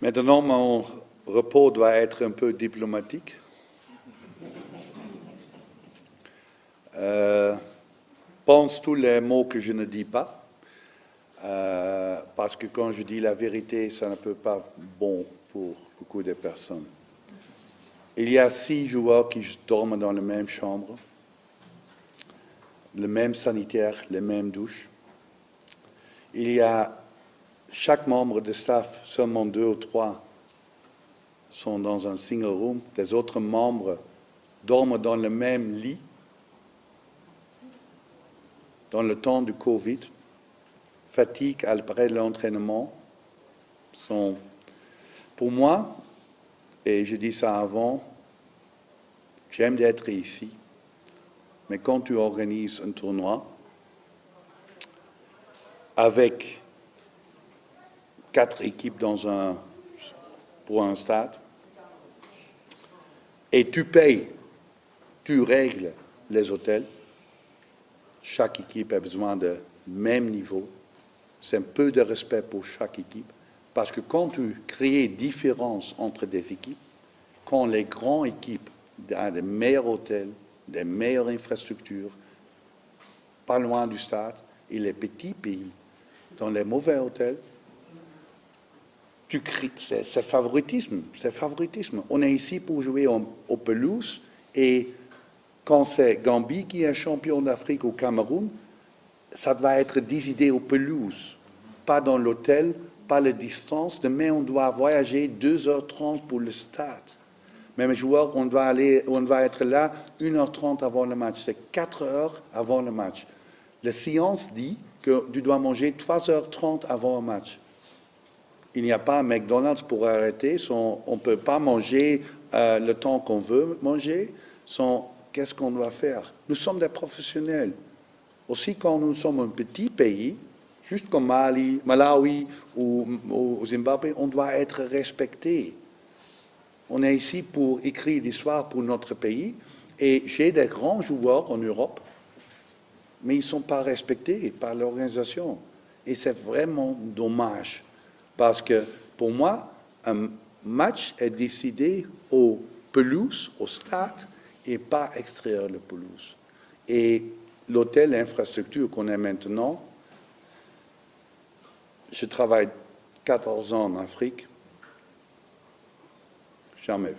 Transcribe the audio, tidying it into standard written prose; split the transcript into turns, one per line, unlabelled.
Maintenant, mon repos doit être un peu diplomatique. Pense tous les mots que je ne dis pas, parce que quand je dis la vérité, ça ne peut pas bon pour beaucoup de personnes. Il y a 6 joueurs qui dorment dans la même chambre, le même sanitaire, les mêmes douches. Il y a chaque membre de staff, seulement 2 ou 3 sont dans un single room. Les autres membres dorment dans le même lit. Dans le temps du Covid, fatigue après l'entraînement sont, pour moi, et je dis ça avant, j'aime d'être ici, mais quand tu organises un tournoi avec 4 équipes pour un stade, et tu payes, tu règles les hôtels, chaque équipe a besoin de même niveau. C'est un peu de respect pour chaque équipe. Parce que quand tu crées différence entre des équipes, quand les grandes équipes ont des meilleurs hôtels, des meilleures infrastructures, pas loin du stade, et les petits pays, dans les mauvais hôtels, tu crées, c'est favoritisme. C'est favoritisme. On est ici pour jouer aux pelouses et quand c'est Gambie qui est champion d'Afrique au Cameroun, ça doit être décidé aux pelouses, pas dans l'hôtel, pas la distance. Demain, on doit voyager 2h30 pour le stade. Même joueur, on va être là 1h30 avant le match. C'est 4 heures avant le match. La science dit que tu dois manger 3h30 avant un match. Il n'y a pas un McDonald's pour arrêter. On ne peut pas manger le temps qu'on veut manger. Qu'est-ce qu'on doit faire? Nous sommes des professionnels. Aussi, quand nous sommes un petit pays, juste comme Malawi ou Zimbabwe, on doit être respecté. On est ici pour écrire l'histoire pour notre pays. Et j'ai des grands joueurs en Europe, mais ils ne sont pas respectés par l'organisation. Et c'est vraiment dommage. Parce que pour moi, un match est décidé aux pelouses, au stade, et pas extraire la pelouse. Et l'hôtel, l'infrastructure qu'on a maintenant, je travaille 14 ans en Afrique, jamais vu.